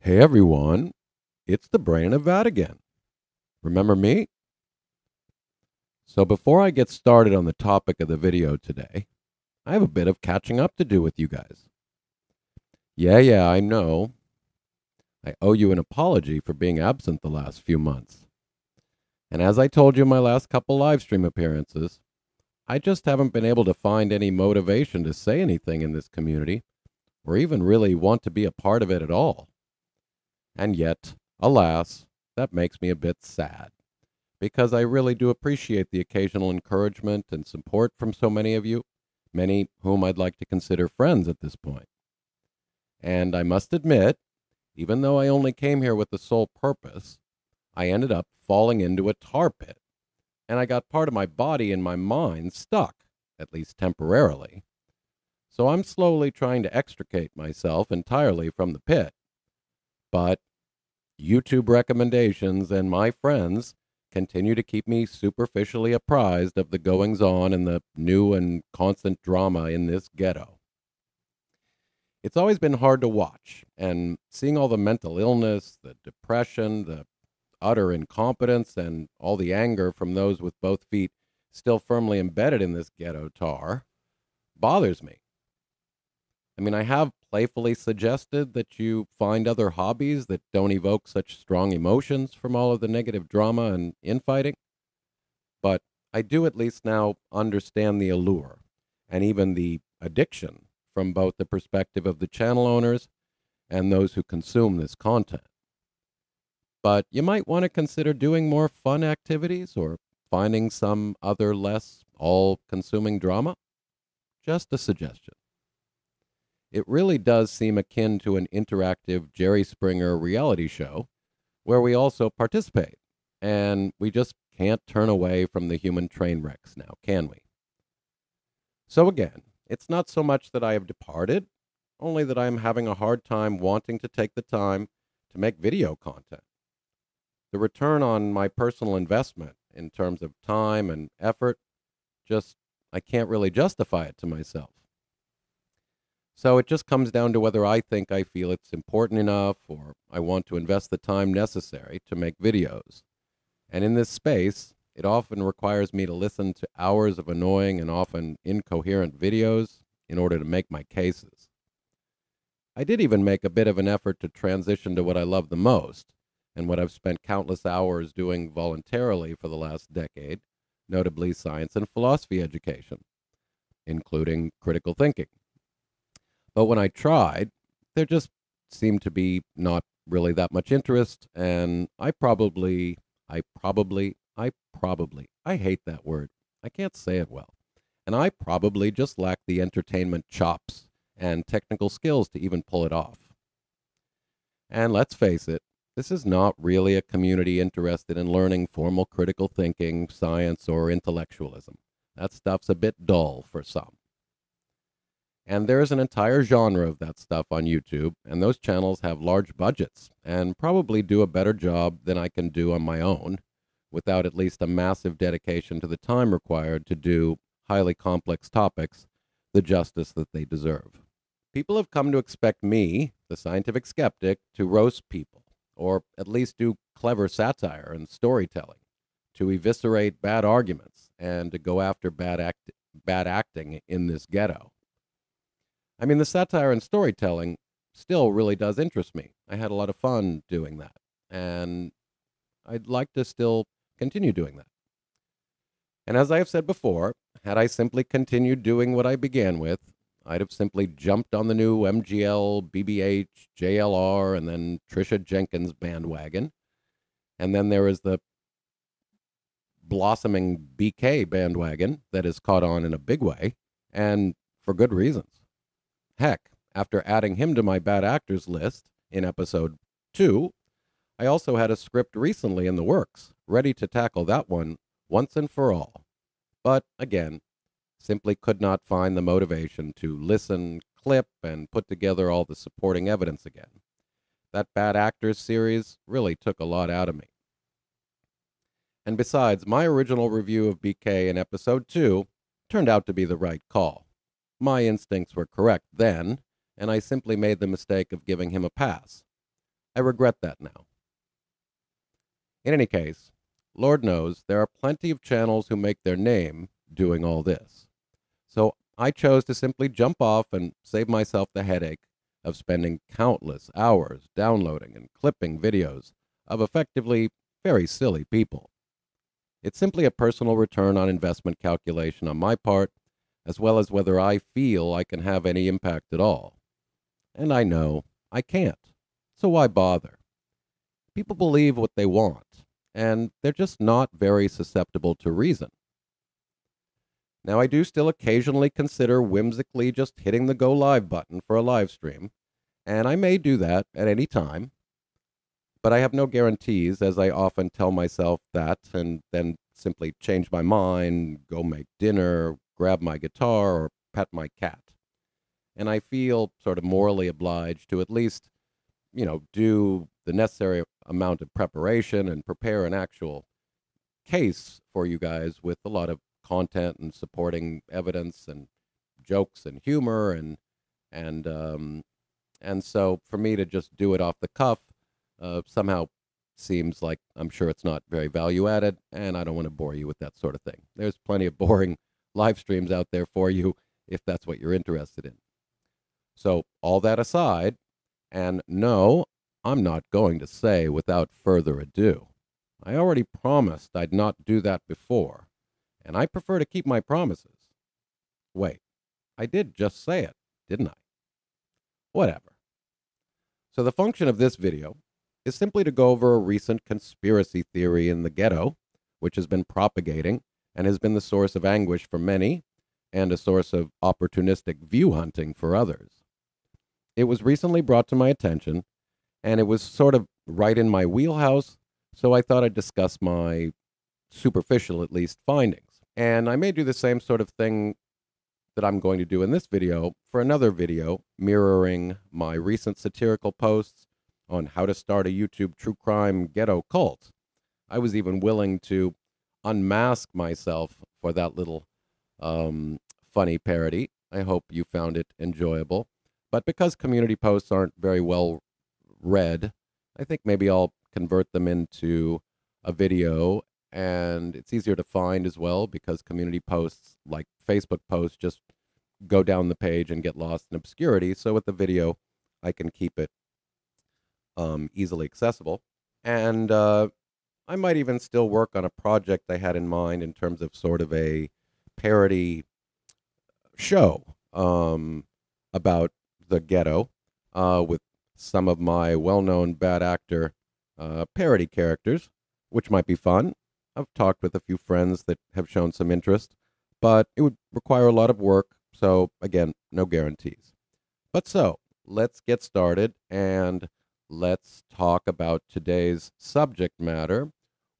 Hey everyone, it's the Brain of Vat again. Remember me? So before I get started on the topic of the video today, I have a bit of catching up to do with you guys. Yeah, I know. I owe you an apology for being absent the last few months. And as I told you in my last couple live stream appearances, I just haven't been able to find any motivation to say anything in this community or even really want to be a part of it at all. And yet, alas, that makes me a bit sad, because I really do appreciate the occasional encouragement and support from so many of you, many whom I'd like to consider friends at this point. And I must admit, even though I only came here with the sole purpose, I ended up falling into a tar pit, and I got part of my body and my mind stuck, at least temporarily. So I'm slowly trying to extricate myself entirely from the pit. But YouTube recommendations and my friends continue to keep me superficially apprised of the goings-on and the new and constant drama in this ghetto. It's always been hard to watch, and seeing all the mental illness, the depression, the utter incompetence, and all the anger from those with both feet still firmly embedded in this ghetto tar bothers me. I mean, I have playfully suggested that you find other hobbies that don't evoke such strong emotions from all of the negative drama and infighting, but I do at least now understand the allure and even the addiction from both the perspective of the channel owners and those who consume this content. But you might want to consider doing more fun activities or finding some other less all-consuming drama. Just a suggestion. It really does seem akin to an interactive Jerry Springer reality show where we also participate, and we just can't turn away from the human train wrecks now, can we? So again, it's not so much that I have departed, only that I am having a hard time wanting to take the time to make video content. The return on my personal investment in terms of time and effort, I can't really justify it to myself. So it just comes down to whether I think I feel it's important enough or I want to invest the time necessary to make videos. And in this space, it often requires me to listen to hours of annoying and often incoherent videos in order to make my cases. I did even make a bit of an effort to transition to what I love the most and what I've spent countless hours doing voluntarily for the last decade, notably science and philosophy education, including critical thinking. But when I tried, there just seemed to be not really that much interest, and I hate that word. I can't say it well. And I probably just lack the entertainment chops and technical skills to even pull it off. And let's face it, this is not really a community interested in learning formal critical thinking, science, or intellectualism. That stuff's a bit dull for some. And there is an entire genre of that stuff on YouTube, and those channels have large budgets and probably do a better job than I can do on my own, without at least a massive dedication to the time required to do highly complex topics the justice that they deserve. People have come to expect me, the scientific skeptic, to roast people, or at least do clever satire and storytelling, to eviscerate bad arguments, and to go after bad acting in this ghetto. I mean, the satire and storytelling still really does interest me. I had a lot of fun doing that, and I'd like to still continue doing that. And as I have said before, had I simply continued doing what I began with, I'd have simply jumped on the new MGL, BBH, JLR, and then Trisha Jenkins bandwagon. And then there is the blossoming BK bandwagon that has caught on in a big way, and for good reasons. Heck, after adding him to my bad actors list in episode 2, I also had a script recently in the works, ready to tackle that one once and for all. But again, simply could not find the motivation to listen, clip, and put together all the supporting evidence again. That bad actors series really took a lot out of me. And besides, my original review of BK in episode 2 turned out to be the right call. My instincts were correct then, and I simply made the mistake of giving him a pass. I regret that now. In any case, Lord knows there are plenty of channels who make their name doing all this. So I chose to simply jump off and save myself the headache of spending countless hours downloading and clipping videos of effectively very silly people. It's simply a personal return on investment calculation on my part, as well as whether I feel I can have any impact at all. And I know I can't. So why bother? People believe what they want, and they're just not very susceptible to reason. Now, I do still occasionally consider whimsically just hitting the go live button for a live stream, and I may do that at any time, but I have no guarantees, as I often tell myself that and then simply change my mind, go make dinner, grab my guitar, or pet my cat. And I feel sort of morally obliged to at least, do the necessary amount of preparation and prepare an actual case for you guys with a lot of content and supporting evidence and jokes and humor and so for me to just do it off the cuff somehow seems like I'm sure it's not very value added, and I don't want to bore you with that sort of thing. There's plenty of boring live streams out there for you if that's what you're interested in. So all that aside, and no, I'm not going to say without further ado. I already promised I'd not do that before, and I prefer to keep my promises. Wait, I did just say it, didn't I? Whatever. So the function of this video is simply to go over a recent conspiracy theory in the ghetto, which has been propagating and has been the source of anguish for many and a source of opportunistic view hunting for others. It was recently brought to my attention, and it was sort of right in my wheelhouse, so I thought I'd discuss my superficial, at least, findings. And I may do the same sort of thing that I'm going to do in this video for another video mirroring my recent satirical posts on how to start a YouTube true crime ghetto cult. I was even willing to unmask myself for that little funny parody. I hope you found it enjoyable. But because community posts aren't very well read, I think maybe I'll convert them into a video, and it's easier to find as well because community posts like Facebook posts just go down the page and get lost in obscurity. So with the video, I can keep it easily accessible. And I might even still work on a project I had in mind in terms of sort of a parody show about the ghetto with some of my well-known bad actor parody characters, which might be fun. I've talked with a few friends that have shown some interest, but it would require a lot of work. So again, no guarantees. But so let's get started and let's talk about today's subject matter,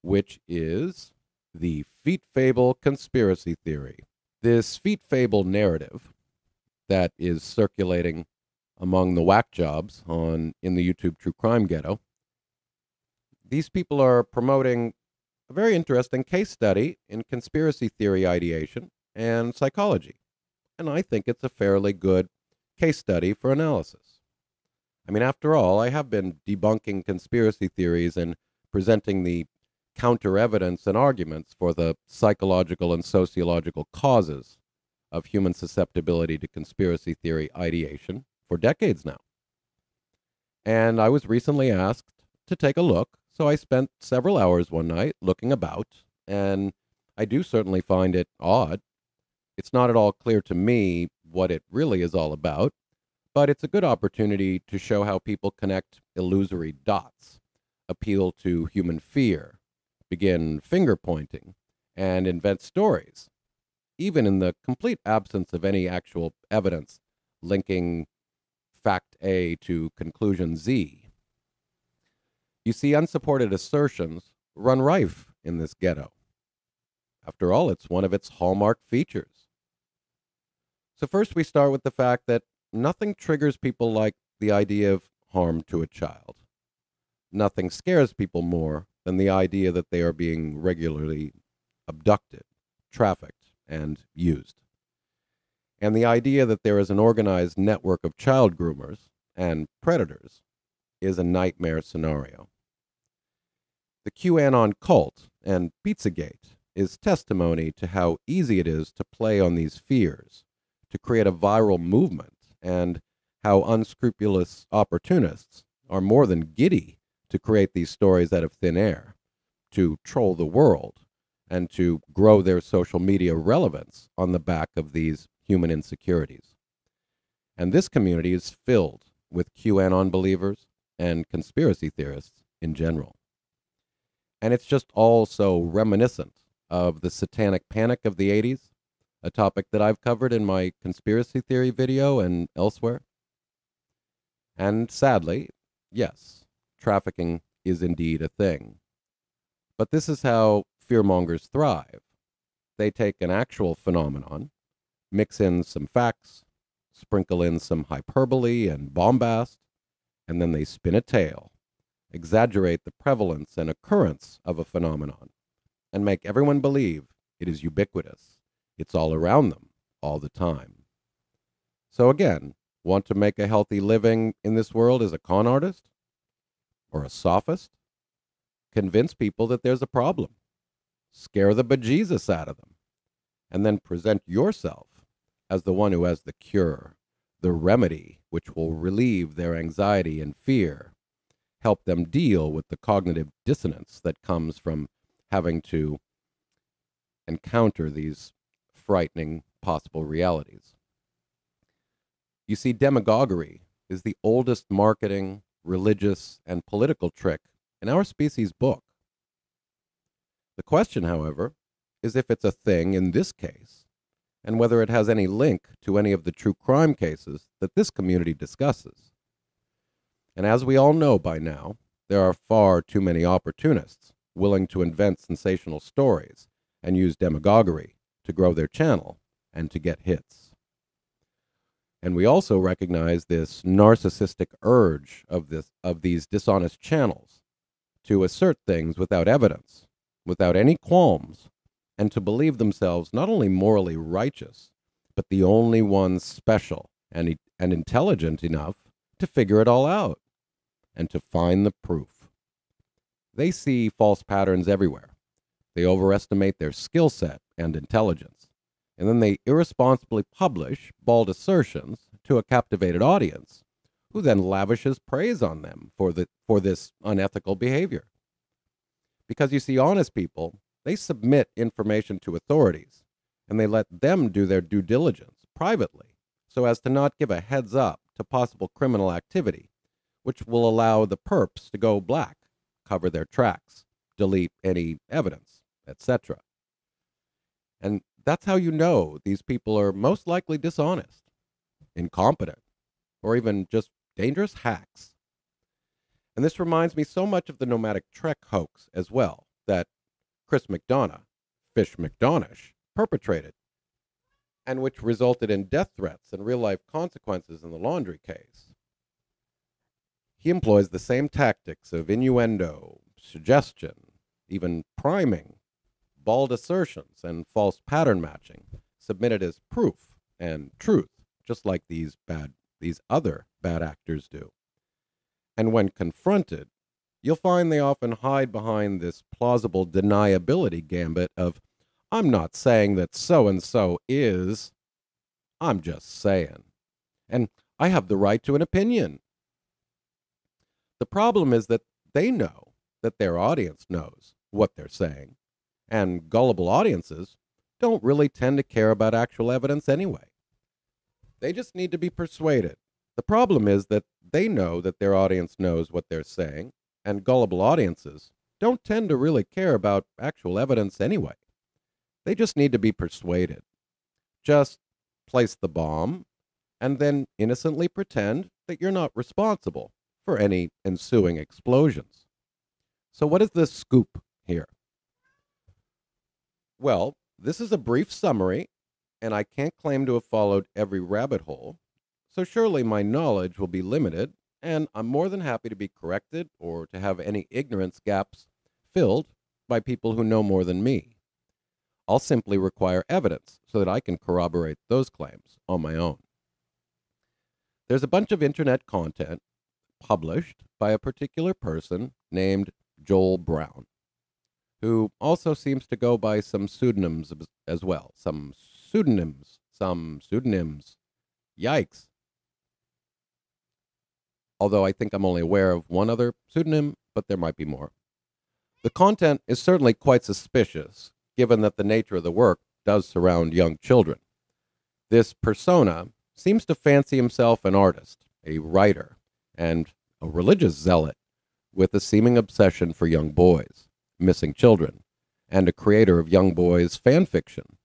which is the Feet Fable conspiracy theory. This Feet Fable narrative that is circulating among the whack jobs in the YouTube True Crime Ghetto. These people are promoting a very interesting case study in conspiracy theory ideation and psychology. And I think it's a fairly good case study for analysis. I mean, after all, I have been debunking conspiracy theories and presenting the counter evidence and arguments for the psychological and sociological causes of human susceptibility to conspiracy theory ideation for decades now. And I was recently asked to take a look, so I spent several hours one night looking about, and I do certainly find it odd. It's not at all clear to me what it really is all about, but it's a good opportunity to show how people connect illusory dots, appeal to human fear, begin finger-pointing, and invent stories, even in the complete absence of any actual evidence linking fact A to conclusion Z. You see, unsupported assertions run rife in this ghetto. After all, it's one of its hallmark features. So first we start with the fact that nothing triggers people like the idea of harm to a child. Nothing scares people more than the idea that they are being regularly abducted, trafficked, and used. And the idea that there is an organized network of child groomers and predators is a nightmare scenario. The QAnon cult and Pizzagate is testimony to how easy it is to play on these fears, to create a viral movement, and how unscrupulous opportunists are more than giddy to create these stories out of thin air, to troll the world, and to grow their social media relevance on the back of these human insecurities. And this community is filled with QAnon believers and conspiracy theorists in general. And it's just all so reminiscent of the satanic panic of the 80s, a topic that I've covered in my conspiracy theory video and elsewhere. And sadly, yes, trafficking is indeed a thing. But this is how fearmongers thrive. They take an actual phenomenon, mix in some facts, sprinkle in some hyperbole and bombast, and then they spin a tale, exaggerate the prevalence and occurrence of a phenomenon, and make everyone believe it is ubiquitous. It's all around them, all the time. So again, want to make a healthy living in this world as a con artist? Or a sophist? Convince people that there's a problem. Scare the bejesus out of them. And then present yourself as the one who has the cure, the remedy which will relieve their anxiety and fear, help them deal with the cognitive dissonance that comes from having to encounter these frightening possible realities. You see, demagoguery is the oldest marketing, religious, and political trick in our species' book. The question, however, is if it's a thing in this case, and whether it has any link to any of the true crime cases that this community discusses. And as we all know by now, there are far too many opportunists willing to invent sensational stories and use demagoguery to grow their channel and to get hits. And we also recognize this narcissistic urge of these dishonest channels to assert things without evidence, without any qualms, and to believe themselves not only morally righteous, but the only ones special and intelligent enough to figure it all out and to find the proof. They see false patterns everywhere. They overestimate their skill set and intelligence, and then they irresponsibly publish bald assertions to a captivated audience, who then lavishes praise on them for this unethical behavior. Because you see, honest people, they submit information to authorities, and they let them do their due diligence privately, so as to not give a heads up to possible criminal activity, which will allow the perps to go black, cover their tracks, delete any evidence, etc. And that's how you know these people are most likely dishonest, incompetent, or even just dangerous hacks. And this reminds me so much of the Nomadic Trek hoax as well, that Chris McDonough, Fish McDonough, perpetrated, and which resulted in death threats and real-life consequences in the laundry case. He employs the same tactics of innuendo, suggestion, even priming, bald assertions, and false pattern matching, submitted as proof and truth, just like these other bad actors do. And when confronted, you'll find they often hide behind this plausible deniability gambit of, I'm not saying that so-and-so is, I'm just saying. And I have the right to an opinion. The problem is that they know that their audience knows what they're saying, and gullible audiences don't really tend to care about actual evidence anyway. They just need to be persuaded. The problem is that they know that their audience knows what they're saying, and gullible audiences don't tend to really care about actual evidence anyway. They just need to be persuaded. Just place the bomb, and then innocently pretend that you're not responsible for any ensuing explosions. So what is the scoop here? Well, this is a brief summary, and I can't claim to have followed every rabbit hole, so surely my knowledge will be limited, and I'm more than happy to be corrected or to have any ignorance gaps filled by people who know more than me. I'll simply require evidence so that I can corroborate those claims on my own. There's a bunch of internet content published by a particular person named Joel Brown, who also seems to go by some pseudonyms as well. Some pseudonyms. Yikes. Although I think I'm only aware of one other pseudonym, but there might be more. The content is certainly quite suspicious, given that the nature of the work does surround young children. This persona seems to fancy himself an artist, a writer, and a religious zealot with a seeming obsession for young boys, missing children, and a creator of young boys fan fiction.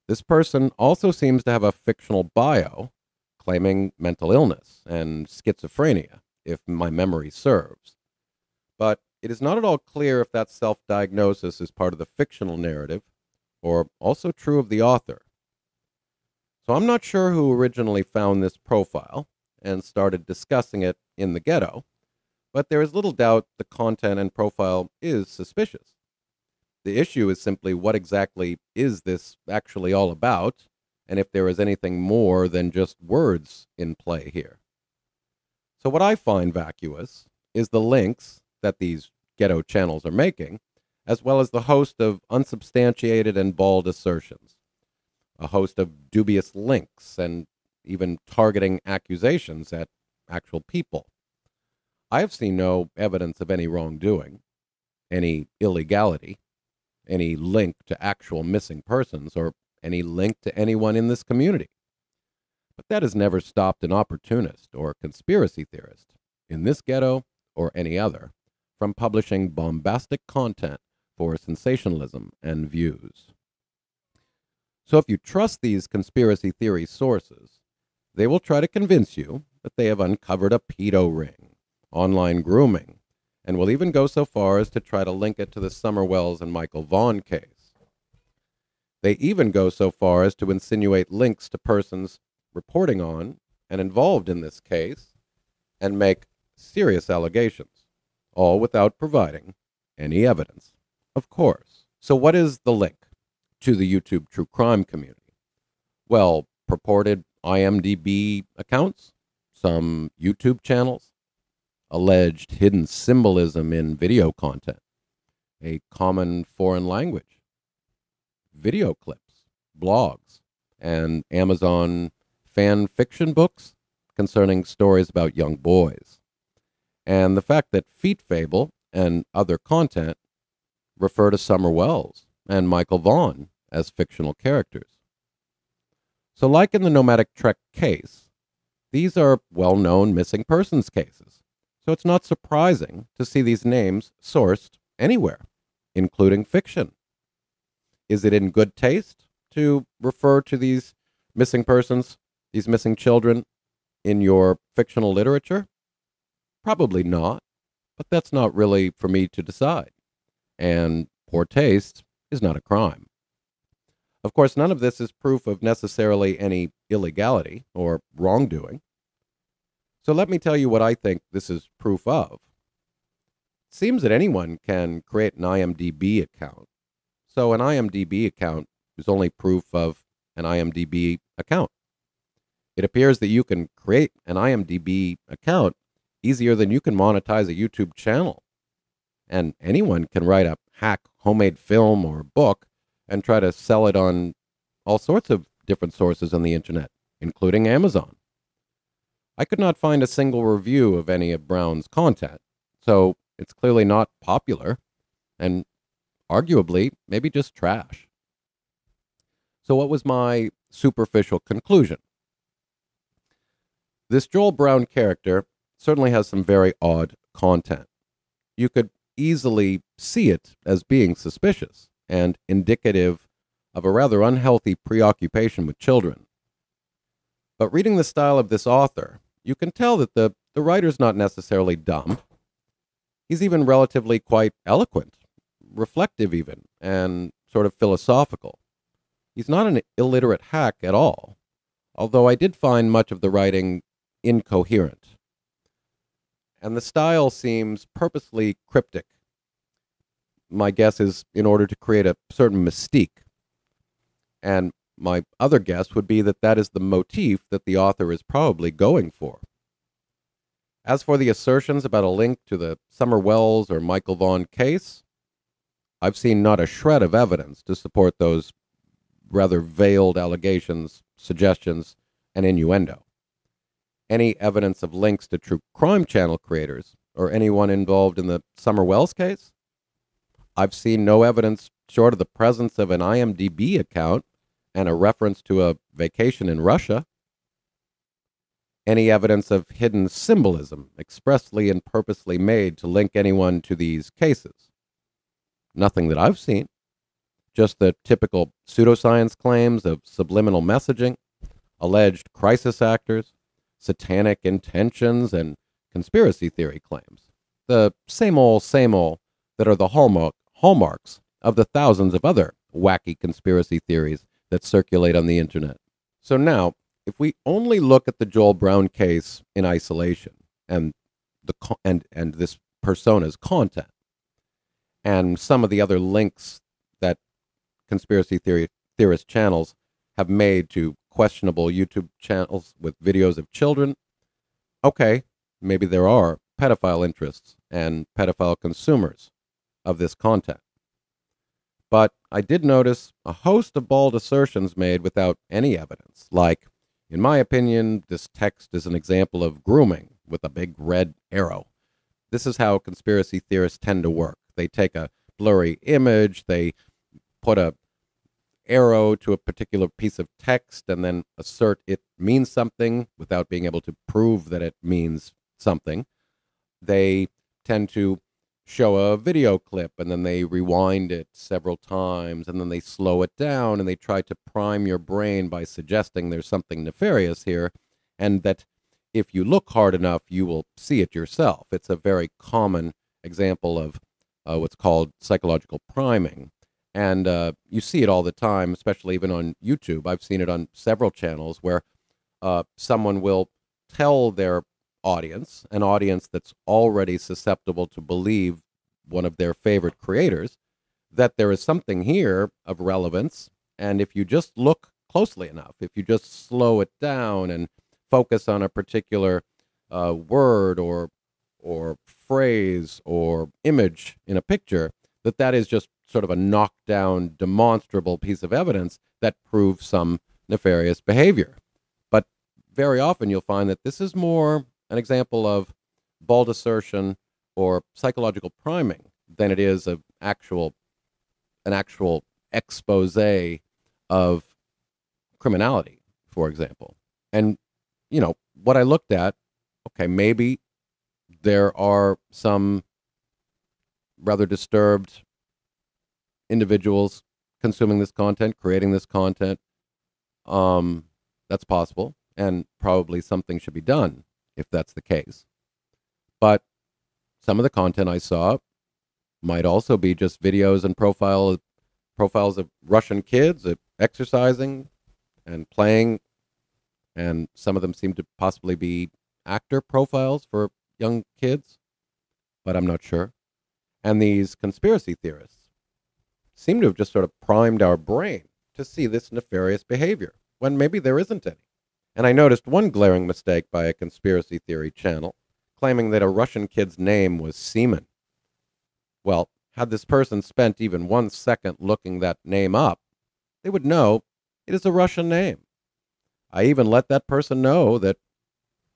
This person also seems to have a fictional bio claiming mental illness and schizophrenia, if my memory serves. But it is not at all clear if that self-diagnosis is part of the fictional narrative or also true of the author. So I'm not sure who originally found this profile and started discussing it in the ghetto, but there is little doubt the content and profile is suspicious. The issue is simply what exactly is this actually all about, and if there is anything more than just words in play here. So what I find vacuous is the links that these ghetto channels are making, as well as the host of unsubstantiated and bald assertions, a host of dubious links, and even targeting accusations at actual people. I have seen no evidence of any wrongdoing, any illegality, any link to actual missing persons, or any link to anyone in this community. But that has never stopped an opportunist or conspiracy theorist, in this ghetto or any other, from publishing bombastic content for sensationalism and views. So if you trust these conspiracy theory sources, they will try to convince you that they have uncovered a pedo ring, online grooming, and will even go so far as to try to link it to the Summerwells and Michael Vaughn case. They even go so far as to insinuate links to persons reporting on and involved in this case and make serious allegations, all without providing any evidence, of course. So what is the link to the YouTube true crime community? Well, purported IMDb accounts, some YouTube channels, alleged hidden symbolism in video content, a common foreign language, video clips, blogs, and Amazon fan fiction books concerning stories about young boys, and the fact that Feet Fable and other content refer to Summerwells and Michael Vaughn as fictional characters. So like in the Nomadic Trek case, these are well-known missing persons cases, so it's not surprising to see these names sourced anywhere, including fiction. Is it in good taste to refer to these missing persons, these missing children, in your fictional literature? Probably not, but that's not really for me to decide. And poor taste is not a crime. Of course, none of this is proof of necessarily any illegality or wrongdoing. So let me tell you what I think this is proof of. It seems that anyone can create an IMDb account. So an IMDb account is only proof of an IMDb account. It appears that you can create an IMDb account easier than you can monetize a YouTube channel. And anyone can write a hack homemade film or book and try to sell it on all sorts of different sources on the internet, including Amazon. I could not find a single review of any of Brown's content, so it's clearly not popular, and arguably maybe just trash. So what was my superficial conclusion? This Joel Brown character certainly has some very odd content. You could easily see it as being suspicious and indicative of a rather unhealthy preoccupation with children. But reading the style of this author, you can tell that the writer's not necessarily dumb. He's even relatively quite eloquent, reflective even, and sort of philosophical. He's not an illiterate hack at all, although I did find much of the writing incoherent. And the style seems purposely cryptic. My guess is in order to create a certain mystique. And my other guess would be that that is the motif that the author is probably going for. As for the assertions about a link to the Summer Wells or Michael Vaughn case, I've seen not a shred of evidence to support those rather veiled allegations, suggestions, and innuendo. Any evidence of links to true crime channel creators or anyone involved in the Summer Wells case? I've seen no evidence short of the presence of an IMDb account and a reference to a vacation in Russia. Any evidence of hidden symbolism expressly and purposely made to link anyone to these cases? Nothing that I've seen. Just the typical pseudoscience claims of subliminal messaging, alleged crisis actors, satanic intentions, and conspiracy theory claims. The same old that are the hallmarks of the thousands of other wacky conspiracy theories that circulate on the internet. So now, if we only look at the Joel Brown case in isolation and this persona's content and some of the other links that conspiracy theorist channels have made to questionable YouTube channels with videos of children, okay, maybe there are pedophile interests and pedophile consumers of this content. But I did notice a host of bald assertions made without any evidence, like, in my opinion, this text is an example of grooming with a big red arrow. This is how conspiracy theorists tend to work. They take a blurry image, they put a arrow to a particular piece of text and then assert it means something without being able to prove that it means something. They tend to show a video clip and then they rewind it several times and then they slow it down and they try to prime your brain by suggesting there's something nefarious here and that if you look hard enough, you will see it yourself. It's a very common example of what's called psychological priming. And you see it all the time, especially even on YouTube. I've seen it on several channels where someone will tell their audience, an audience that's already susceptible to believe one of their favorite creators, that there is something here of relevance. And if you just look closely enough, if you just slow it down and focus on a particular word or phrase or image in a picture, that is just sort of a knockdown, demonstrable piece of evidence that proves some nefarious behavior. But very often you'll find that this is more an example of bald assertion or psychological priming than it is an actual expose of criminality, for example. And, you know, what I looked at, okay, maybe there are some rather disturbed individuals consuming this content, creating this content. That's possible, and probably something should be done if that's the case. But some of the content I saw might also be just videos and profiles of Russian kids exercising and playing, and some of them seem to possibly be actor profiles for young kids, but I'm not sure. And these conspiracy theorists seem to have just sort of primed our brain to see this nefarious behavior, when maybe there isn't any. And I noticed one glaring mistake by a conspiracy theory channel, claiming that a Russian kid's name was Seaman. Well, had this person spent even 1 second looking that name up, they would know it is a Russian name. I even let that person know that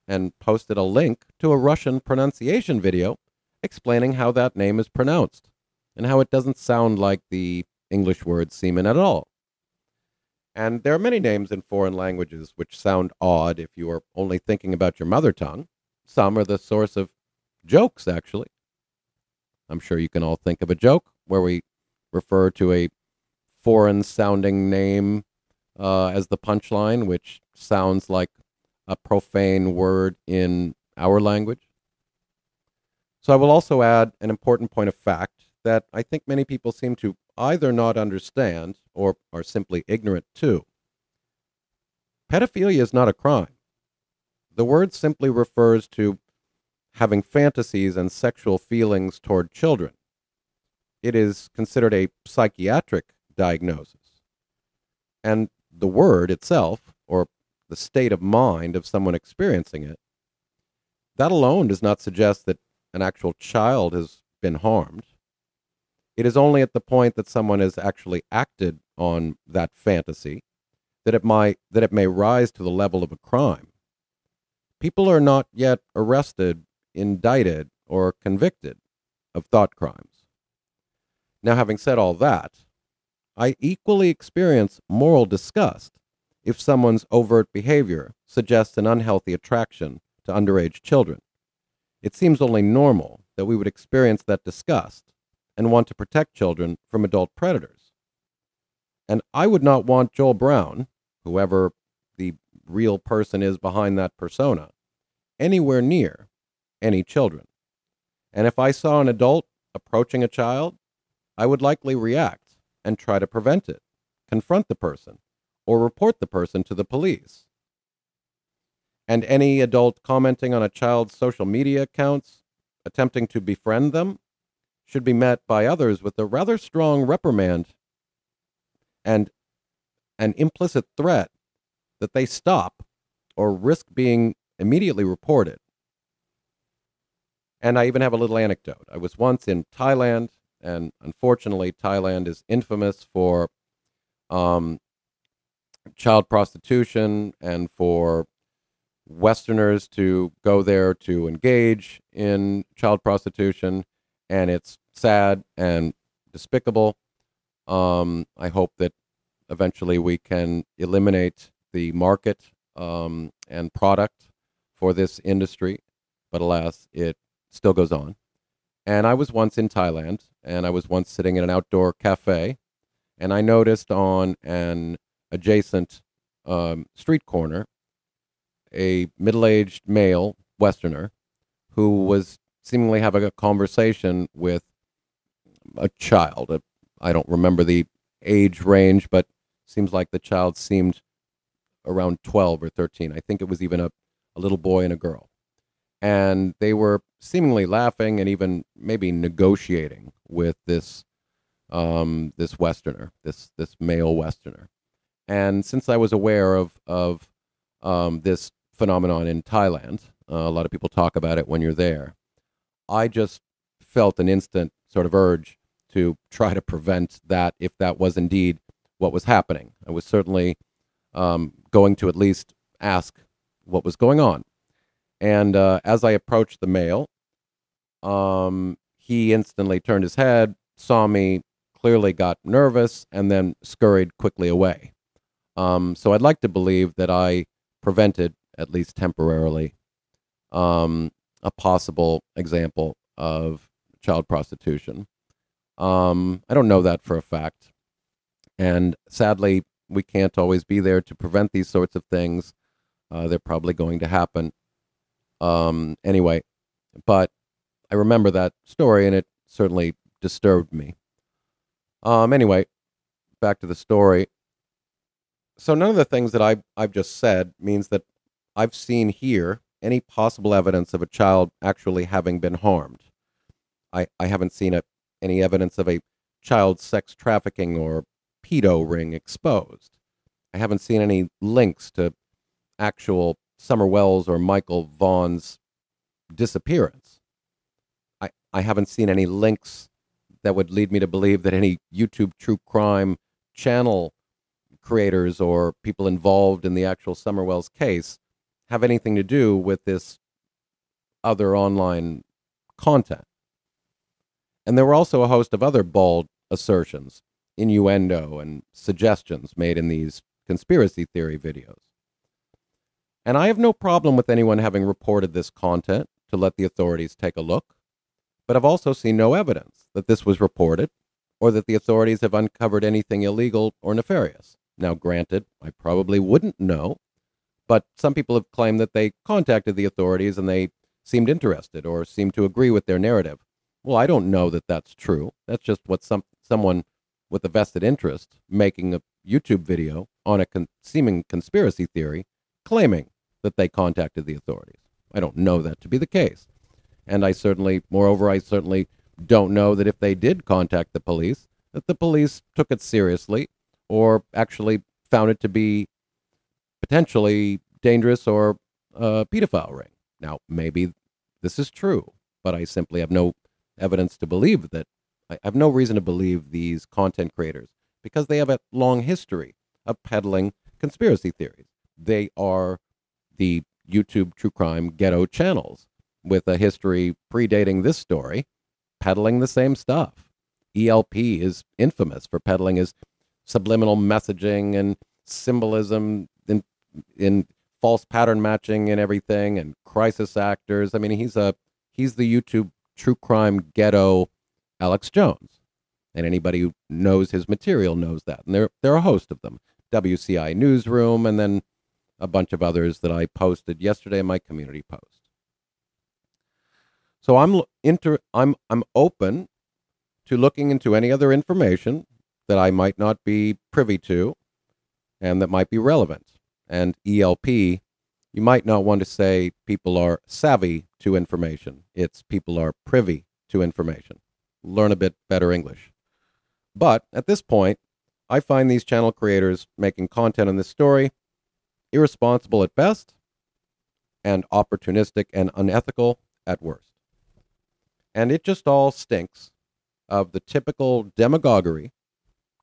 and posted a link to a Russian pronunciation video explaining how that name is pronounced and how it doesn't sound like the English word semen at all. And there are many names in foreign languages which sound odd if you are only thinking about your mother tongue. Some are the source of jokes, actually. I'm sure you can all think of a joke where we refer to a foreign-sounding name as the punchline, which sounds like a profane word in our language. So I will also add an important point of fact that I think many people seem to either not understand or are simply ignorant to. Pedophilia is not a crime. The word simply refers to having fantasies and sexual feelings toward children. It is considered a psychiatric diagnosis. And the word itself, or the state of mind of someone experiencing it, That alone does not suggest that an actual child has been harmed. It is only at the point that someone has actually acted on that fantasy that it may rise to the level of a crime. People are not yet arrested, indicted, or convicted of thought crimes. Now, having said all that, I equally experience moral disgust if someone's overt behavior suggests an unhealthy attraction to underage children. It seems only normal that we would experience that disgust and want to protect children from adult predators. And I would not want Joel Brown, whoever the real person is behind that persona, anywhere near any children. And if I saw an adult approaching a child, I would likely react and try to prevent it, confront the person, or report the person to the police. And any adult commenting on a child's social media accounts, attempting to befriend them, should be met by others with a rather strong reprimand and an implicit threat that they stop or risk being immediately reported. And I even have a little anecdote. I was once in Thailand, and unfortunately, Thailand is infamous for child prostitution and for Westerners to go there to engage in child prostitution, and it's sad and despicable. I hope that eventually we can eliminate the market and product for this industry, but alas, it still goes on. And I was once in Thailand, and I was once sitting in an outdoor cafe, and I noticed on an adjacent street corner a middle-aged male Westerner who was seemingly having a conversation with a child. I don't remember the age range, but seems like the child seemed around 12 or 13. I think it was even a little boy and a girl. And they were seemingly laughing and even maybe negotiating with this this Westerner, this male Westerner. And since I was aware of this phenomenon in Thailand, a lot of people talk about it when you're there, I just felt an instant sort of urge to try to prevent that if that was indeed what was happening. I was certainly going to at least ask what was going on. And as I approached the male, he instantly turned his head, saw me, clearly got nervous, and then scurried quickly away. So I'd like to believe that I prevented, at least temporarily, a possible example of child prostitution. I don't know that for a fact. And sadly, we can't always be there to prevent these sorts of things. They're probably going to happen anyway. But I remember that story, and it certainly disturbed me. Anyway, back to the story. So none of the things that I've just said means that I've seen here any possible evidence of a child actually having been harmed. I haven't seen any evidence of a child sex trafficking or pedo ring exposed. I haven't seen any links to actual Summer Wells or Michael Vaughn's disappearance. I haven't seen any links that would lead me to believe that any YouTube true crime channel creators or people involved in the actual Summer Wells case have anything to do with this other online content. And there were also a host of other bald assertions, innuendo, and suggestions made in these conspiracy theory videos. And I have no problem with anyone having reported this content to let the authorities take a look, but I've also seen no evidence that this was reported or that the authorities have uncovered anything illegal or nefarious. Now, granted, I probably wouldn't know, but some people have claimed that they contacted the authorities and they seemed interested or seemed to agree with their narrative. Well, I don't know that that's true. That's just what someone with a vested interest making a YouTube video on a seeming conspiracy theory claiming that they contacted the authorities. I don't know that to be the case. And moreover, I certainly don't know that if they did contact the police, that the police took it seriously or actually found it to be potentially dangerous or a pedophile ring. Now, maybe this is true, but I simply have no evidence to believe that. I have no reason to believe these content creators because they have a long history of peddling conspiracy theories. They are the YouTube true crime ghetto channels with a history predating this story, peddling the same stuff. ELP is infamous for peddling his subliminal messaging and symbolism in false pattern matching and everything, and crisis actors. I mean, he's the YouTube true crime ghetto Alex Jones, and anybody who knows his material knows that. And there are a host of them: WCI Newsroom, and then a bunch of others that I posted yesterday in my community post. So I'm open to looking into any other information that I might not be privy to and that might be relevant. And ELP, you might not want to say people are savvy to information. It's people are privy to information. Learn a bit better English. But at this point, I find these channel creators making content on this story irresponsible at best and opportunistic and unethical at worst. And it just all stinks of the typical demagoguery,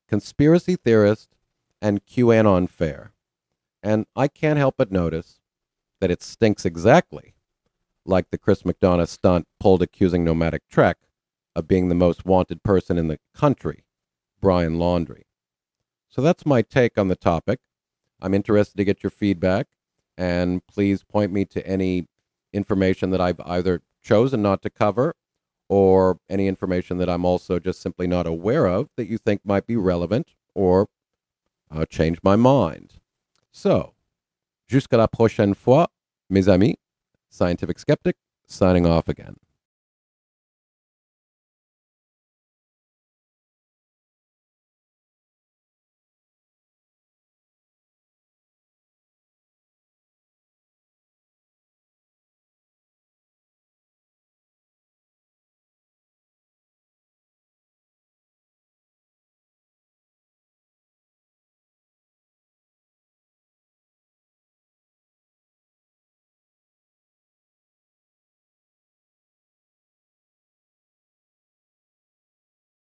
conspiracy theorist, and QAnon fare. And I can't help but notice that it stinks exactly like the Chris McDonough stunt pulled accusing Nomadic Trek of being the most wanted person in the country, Brian Laundrie. So that's my take on the topic. I'm interested to get your feedback, and please point me to any information that I've either chosen not to cover or any information that I'm also just simply not aware of that you think might be relevant or change my mind. So, jusqu'à la prochaine fois, mes amis, Scientific Skeptic, signing off again.